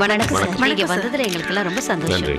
வணக்கம் சார். நீங்க வந்ததுல எங்களுக்கு எல்லாம் ரொம்ப சந்தோஷம். நன்றி.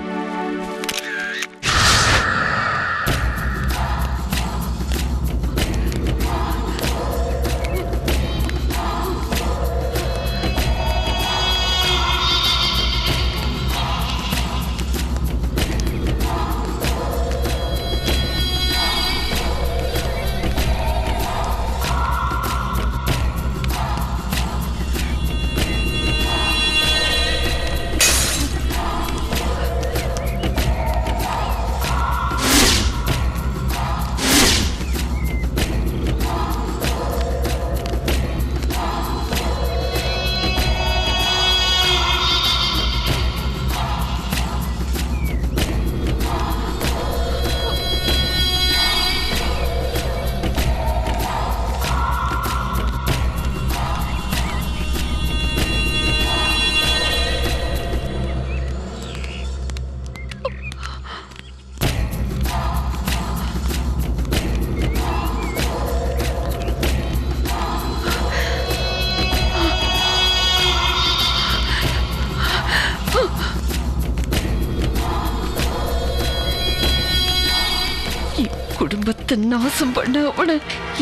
குடும்பத்தை நாசம் பண்ண அவனை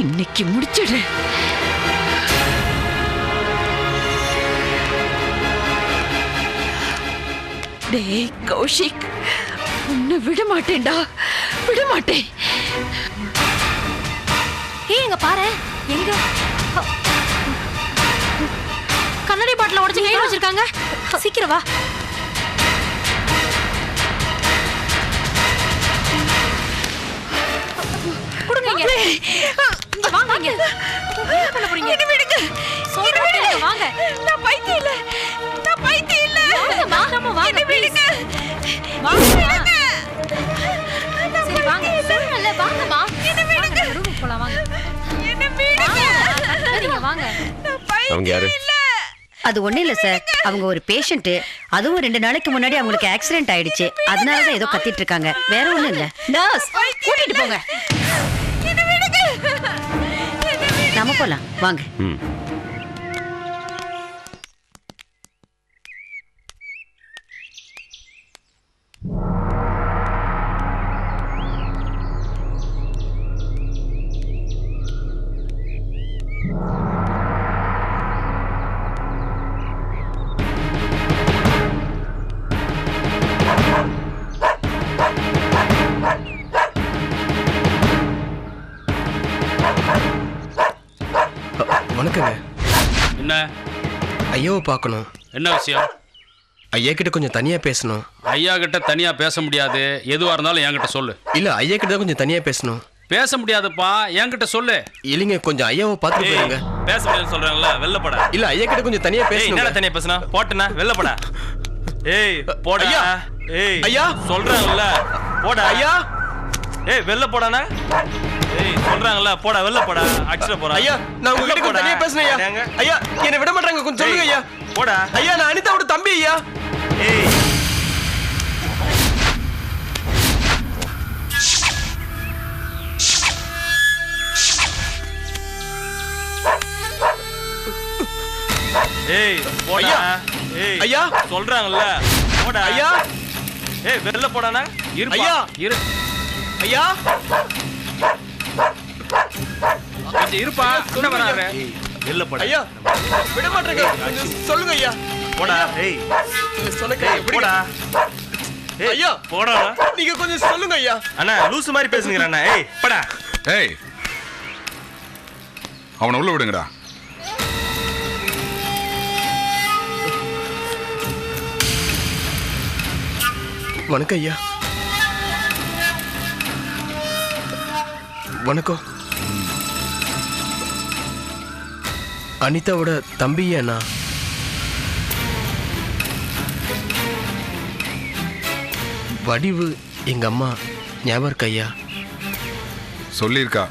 இன்னைக்கு முடிச்சிடு. டேய் கௌஷிக், உன்னை விட மாட்டேன்டா, விட மாட்டேன். எங்க பாரு, எங்க கண்ணாடி பாட்டில உடைச்சு கையில வச்சிருக்காங்க. சீக்கிரம் வா. குடுங்க இங்க. இங்க வாங்க இங்க. என்ன பண்ண போறீங்க? என்ன விடுங்க. சொல்றேன் வாங்க. நான் பைத்தியம் இல்ல. நான் பைத்தியம் இல்ல. நம்ம வாங்க. என்ன விடுங்க. வாங்க. சரி வாங்க. சொல்றேன்ல வாங்கம்மா. என்ன விடுங்க. ரூமுக்கு போலாம் வாங்க. என்ன விடுங்க. சரிங்க வாங்க. அவங்க யாரு? அது ஒண்ணு இல்ல சார், அவங்க ஒரு பேஷண்ட். அதுவும் 2 நாளைக்கு முன்னாடி அவங்களுக்கு ஆக்சிடென்ட் ஆயிடுச்சு. அதனாலதான் ஏதோ கத்திட்டு இருக்காங்க. வேற ஒண்ணும் இல்ல. நர்ஸ் கூட்டிட்டு போங்க. நாம போலாம் வாங்க. வணக்கங்க. என்ன? ஐயாவை பார்க்கணும். என்ன விஷயம்? ஐயா கிட்ட கொஞ்சம் தனியா பேசணும். ஐயா கிட்ட தனியா பேச முடியாது. எதுவா இருந்தாலும் என்கிட்ட சொல்லு. இல்ல ஐயா கிட்ட கொஞ்சம் தனியா பேசணும். பேச முடியாதுப்பா, என்கிட்ட சொல்லு. இல்லைங்க, கொஞ்சம் ஐயாவை பார்த்துட்டு போயிருங்க. பேச முடியாதுன்னு சொல்றாங்கல்ல, வெளில போடா. இல்ல ஐயா கிட்ட கொஞ்சம் தனியா பேசணும். என்னடா தனியா பேசணும்? போட்டனா வெளில போடா. ஏய் போடா. ஐயா. ஏய் ஐயா சொல்றாங்கல்ல, போடா. ஐயா. ஏய் வெளில போடானா. ஏய் சொல்றாங்கல்ல, போடா வெளில போடா. அடிச்சிர போறா. ஐயா நான் உங்ககிட்ட கொஞ்சம் தனியா பேசணும் ஐயா. ஐயா என்ன விட மாட்டாங்க, கொஞ்சம் சொல்லுங்க ஐயா. போடா. ஐயா நான் அனிதாவோட தம்பி ஐயா. ஏய் ஏய் போடா. ஏய் ஐயா சொல்றாங்கல்ல, போடா. ஐயா. ஏய் வெளில போடானா. இருப்பா. ஐயா. இரு. ஐயா கொஞ்சம் இருப்பா. என்ன வராரு? வெளில போடா. ஐயா விட மாட்டாங்க, கொஞ்சம் சொல்லுங்க ஐயா. போடா. ஏய் சொன்னக்கா போடா. ஏய் ஐயா போடா. நீங்க கொஞ்சம் சொல்லுங்க ஐயா. அண்ணா லூசு மாதிரி பேசுங்கற அண்ணா. ஏய் போடா. ஏய் அவனை உள்ள விடுங்கடா. வணக்கம் ஐயா. வணக்கம். அனிதாவோட தம்பி அண்ணா. வடிவு எங்க அம்மா ஞாபகம் இருக்கா ஐயா? சொல்லியிருக்கா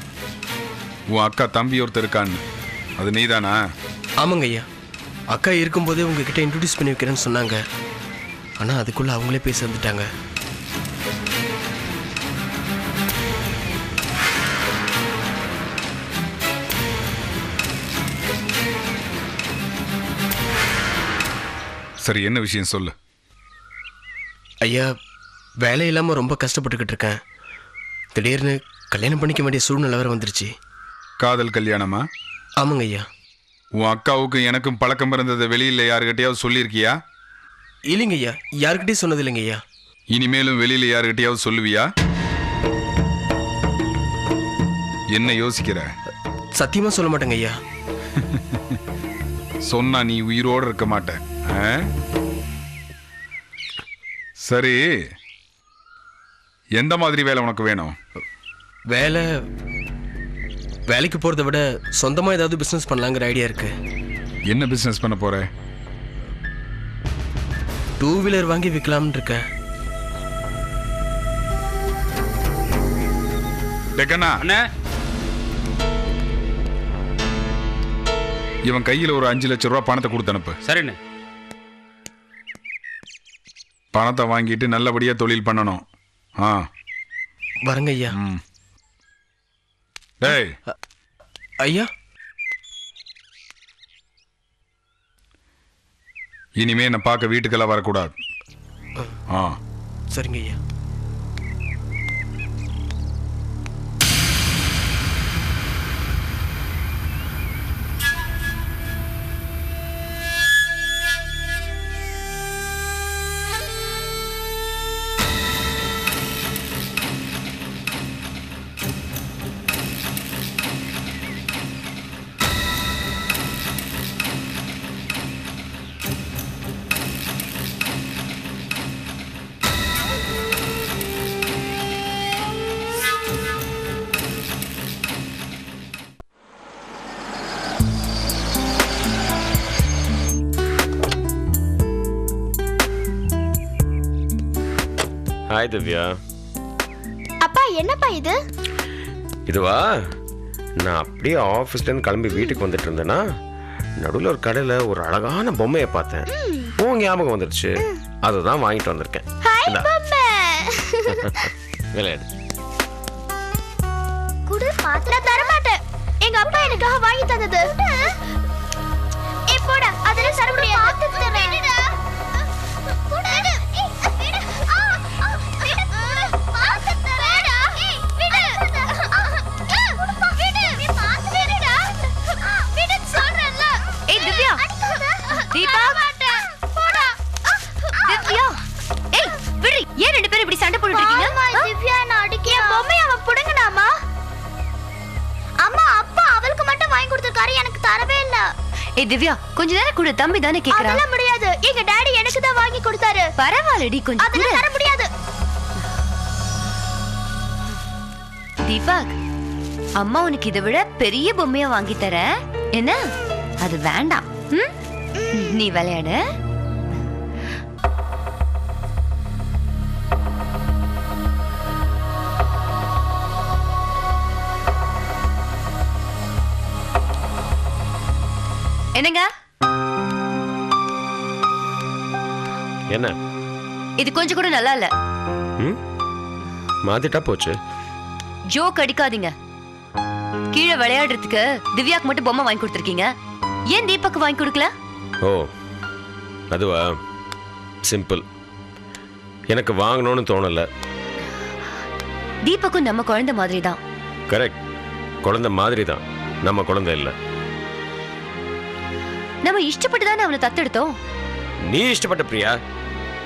உன் அக்கா தம்பி ஒருத்தர் இருக்கான்னு. அது நீதானா? ஆமாங்க ஐயா. அக்கா இருக்கும்போதே உங்ககிட்ட இன்ட்ரடியூஸ் பண்ணி வைக்கிறேன்னு சொன்னாங்க. ஆனால் அதுக்குள்ளே அவங்களே பேச வந்துட்டாங்க. சரி, என்ன விஷயம் சொல்லு. ஐயா, வேலை இல்லாமல் ரொம்ப கஷ்டப்பட்டுக்கிட்டு இருக்கேன். திடீர்னு கல்யாணம் பண்ணிக்க வேண்டிய சூழ்நிலை வேறு வந்துருச்சு. காதல் கல்யாணமா? ஆமாங்க ஐயா. உன் அக்காவுக்கும் எனக்கும் பழக்கம் இருந்ததை வெளியில் யாருக்கிட்டையாவது சொல்லியிருக்கியா? இல்லைங்க ஐயா, யாருக்கிட்டையும் சொன்னது இல்லைங்க ஐயா. இனிமேலும் வெளியில் யாருக்கிட்டையாவது சொல்லுவியா? என்ன யோசிக்கிற? சத்தியமாக சொல்ல மாட்டேங்க ஐயா. சொன்னா நீ உயிரோடு இருக்க மாட்ட. சரி, எந்த மாதிரி வேலை உனக்கு வேணும்? வேலைக்கு போகிறத விட சொந்தமாக ஏதாவது பிஸ்னஸ் பண்ணலாங்கிற ஐடியா இருக்கு. என்ன பிஸ்னஸ் பண்ண போற? 2 வீலர் வாங்கி விற்கலாம்னு இருக்கேன். டெக்கண்ணா, அண்ணே, இவன் கையில் ஒரு 5 லட்சம் ரூபா பணத்தை கொடுத்து அனுப்பு. சரிண்ணே. பணத்தை வாங்கிட்டு நல்லபடியாக தொழில் பண்ணணும். வரங்க ஐயா. டேய் ஐயா, இனிமே என்னை பார்க்க வீட்டுக்கெல்லாம் வரக்கூடாது. சரிங்க ஐயா. ஹாய் திவ்யா. அப்பா, என்னப்பா இது? இதுவா, நான் அப்படியே ஆஃபீஸ்லேருந்து கிளம்பி வீட்டுக்கு வந்துட்டு இருந்தேன்னா நடுவில் ஒரு கடையில் ஒரு அழகான பொம்மையை பார்த்தேன். உன் ஞாபகம் வந்துருச்சு, அதுதான் வாங்கிட்டு வந்திருக்கேன். இந்தா. விளையாடு. குடு, நான் தர மாட்டேன். எங்க அப்பா எனக்காக வாங்கி தந்தது. போட, அதெல்லாம் தர முடியாது. திவ்யா, கொஞ்ச நேரம் கூட, தம்பி தானே கேக்குறான். அதெல்லாம் முடியாது. எங்க டாடி எனக்கு தான் வாங்கி கொடுத்தாரு. பரவாயில்லடி, கொஞ்சம் அதெல்லாம் தர முடியாது. தீபக், அம்மா உனக்கு இதை விட பெரிய பொம்மையா வாங்கி தர. என்ன, அது வேண்டாம். நீ விளையாடு. என்னங்க, என்ன இது கொஞ்சம் கூட நல்லா இல்ல. மாத்திட்டா போச்சு. ஜோக் அடிக்காதீங்க. கீழே விளையாடுறதுக்கு திவ்யாக்கு மட்டும் பொம்மை வாங்கி கொடுத்துருக்கீங்க, ஏன் தீபக்கு வாங்கி கொடுக்கல? ஓ, அதுவா, சிம்பிள். எனக்கு வாங்கணும்னு தோணல. தீபக்கும் நம்ம குழந்தை மாதிரி தான். கரெக்ட், குழந்தை மாதிரி தான், நம்ம குழந்தை இல்லை. நம்ம இஷ்டப்பட்டு தானே அவனை தத்தெடுத்தோம். நீ இஷ்டப்பட்ட பிரியா,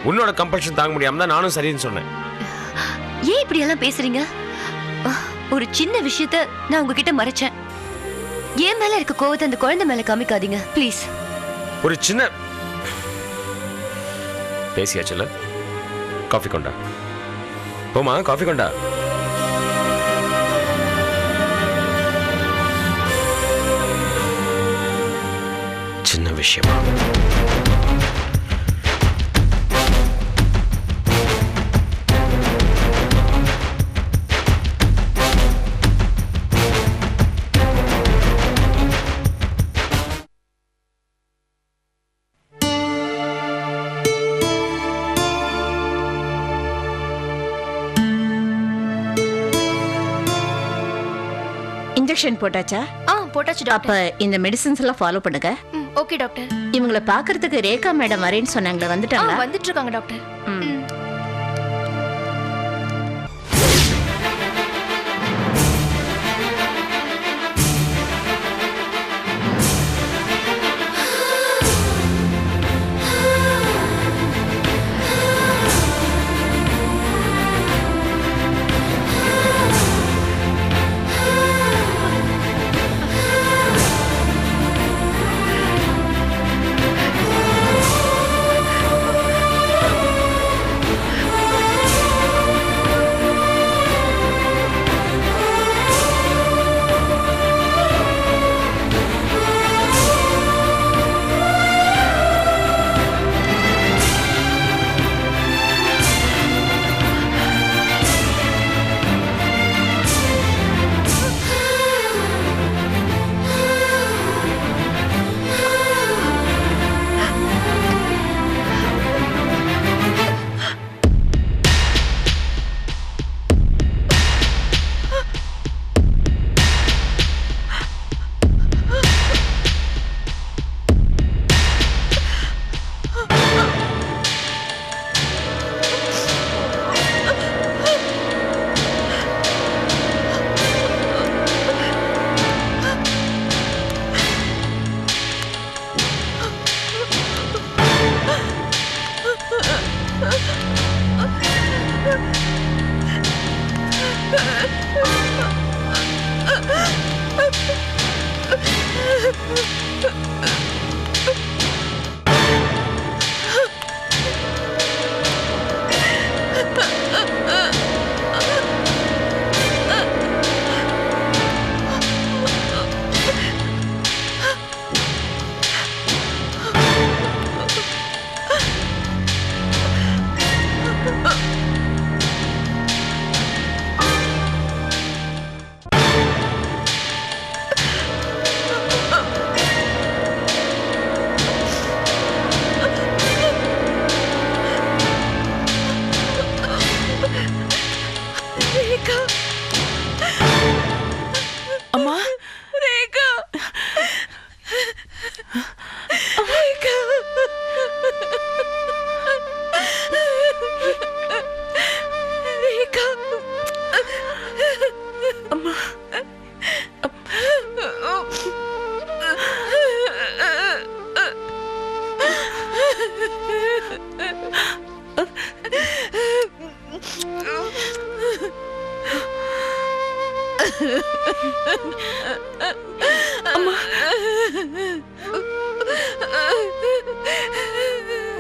உன்னோட கம்பல்ஷன் தாங்க முடியாம தான் நானும் சரின்னு சொன்னேன். ஏன் இப்படி எல்லாம் பேசுறீங்க? ஒரு சின்ன விஷயத்த நான் உங்ககிட்ட மறைச்சேன். என் மேல இருக்க கோவத்தை அந்த குழந்தை மேல காமிக்காதீங்க ப்ளீஸ். ஒரு சின்ன பேசியாச்சுல, காஃபி கொண்டா. போமா, காஃபி கொண்டா. சின்ன விஷயமா? இன்ஜெக்ஷன் போட்டாச்சா? போட்டாச்சு அப்ப டாக்டர். இந்த மெடிசின்ஸ் எல்லாம் ஃபாலோ பண்ணுங்க. Okay doctor. இவங்களை பாக்குறதுக்கு ரேகா மேடம் வரேன்னு சொன்னாங்களே, வந்துட்டாங்களா? வந்துட்டு இருக்காங்க டாக்டர்.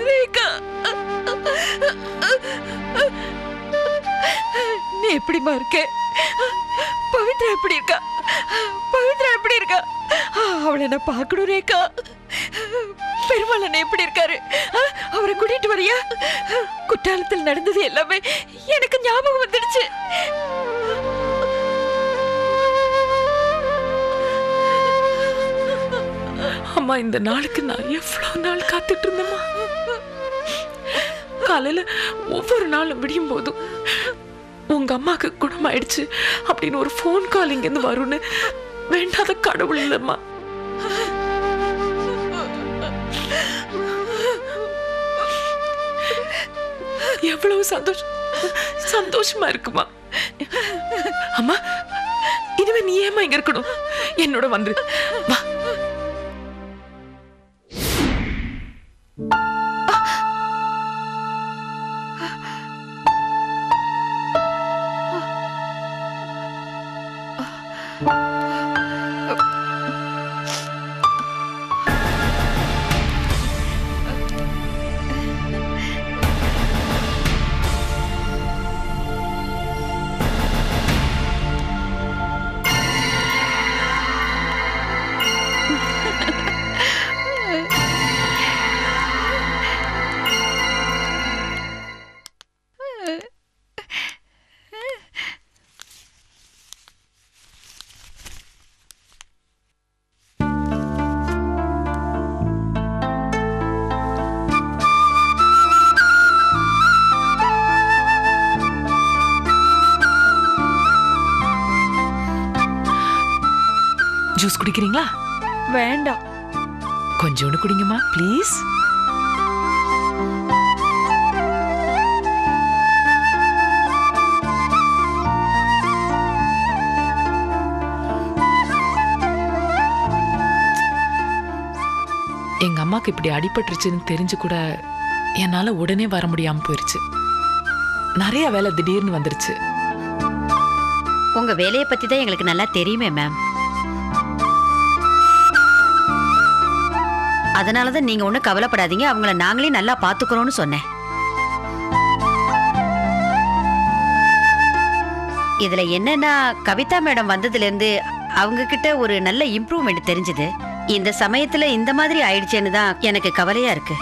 ரேகா, நீ எப்படிமா இருக்க? பவித்ரா எப்படி இருக்கா? பவித்ரா எப்படி இருக்கா? அவளை நான் பார்க்கணும் ரேகா. பெருமாளன் எப்படி இருக்காரு? அவரை கூட்டிட்டு வரியா? குற்றாலத்தில் நடந்தது எல்லாமே எனக்கு ஞாபகம் வந்துடுச்சு. அம்மா, இந்த நாளுக்கு நான் எவ்வளவு நாள் காத்துட்டு இருந்தேம்மா. காலையில ஒவ்வொரு நாளும் விடியும் போதும் உங்க அம்மாக்கு குணமாயிடுச்சு அப்படின்னு ஒரு போன் கால் இங்க இருந்து வரும்னு வேண்டாத கடவுள் இல்லம்மா. எவ்வளவு சந்தோஷமா இருக்குமா அம்மா. இனிமே நீ ஏமா இங்க இருக்கணும்? என்னோட வந்து வா. குடிக்கிறீங்களா? வேண்டாம். கொஞ்சோண்டு குடிங்கம்மா ப்ளீஸ். எங்க அம்மாக்கு இப்படி அடிபட்டுருச்சுன்னு தெரிஞ்சு கூட என்னால உடனே வர முடியாம போயிருச்சு. நிறைய வேலை திடீர்னு வந்துருச்சு. உங்க வேலையை பத்தி தான் எங்களுக்கு நல்லா தெரியுமே மேம். அதனாலதான் நீங்க ஒண்ணும் கவலைப்படாதீங்க, அவங்கள நாங்களே நல்லா பாத்துக்கிறோம்னு சொன்னேன். இதுல என்னன்னா, கவிதா மேடம் வந்ததுல இருந்து அவங்க கிட்ட ஒரு நல்ல இம்ப்ரூவ்மெண்ட் தெரிஞ்சது. இந்த சமயத்துல இந்த மாதிரி ஆயிடுச்சேன்னு தான் எனக்கு கவலையா இருக்கு.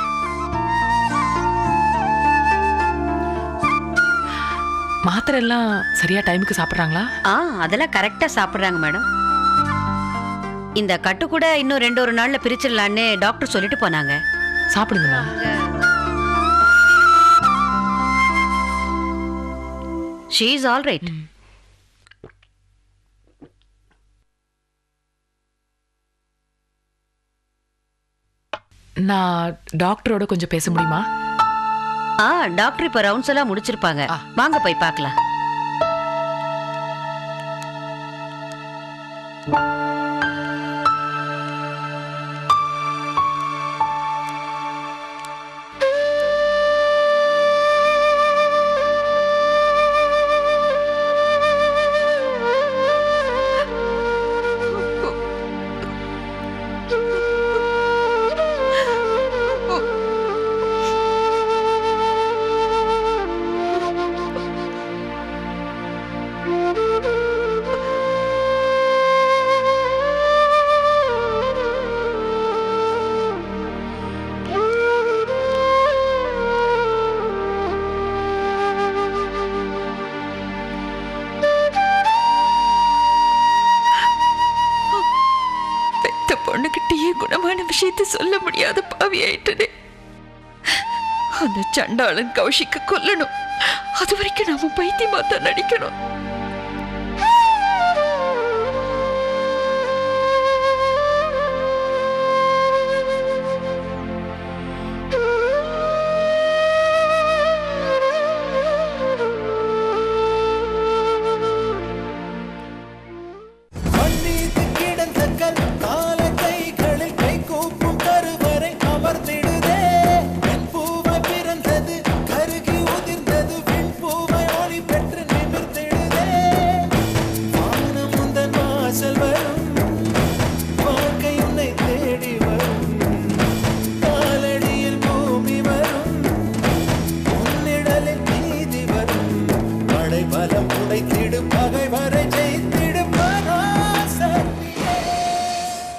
மாத்திரை எல்லாம் சரியா டைமுக்கு சாப்பிடுறாங்களா? அதெல்லாம் கரெக்டா சாப்பிடுறாங்க மேடம். இந்த கட்டு கூட இன்னும் 2 நாள்ல பிரிச்சிடலான்னு டாக்டர் சொல்லிட்டு போனாங்க. சாப்பிடுங்கம்மா. She is all right. நான் டாக்டரோட கொஞ்சம் பேச முடியுமா? டாக்டர் இப்ப ரவுண்ட்ஸ் எல்லாம் முடிச்சிருப்பாங்க. வாங்க போய் பார்க்கலாம். பொண்ணுகிட்டயே குணமான விஷயத்தை சொல்ல முடியாத பாவி ஆயிட்டனே. அந்த சண்டாளன் கௌஷிக்க கொல்லணும். அது வரைக்கும் நாம பைத்தியமா தான் நடிக்கணும்.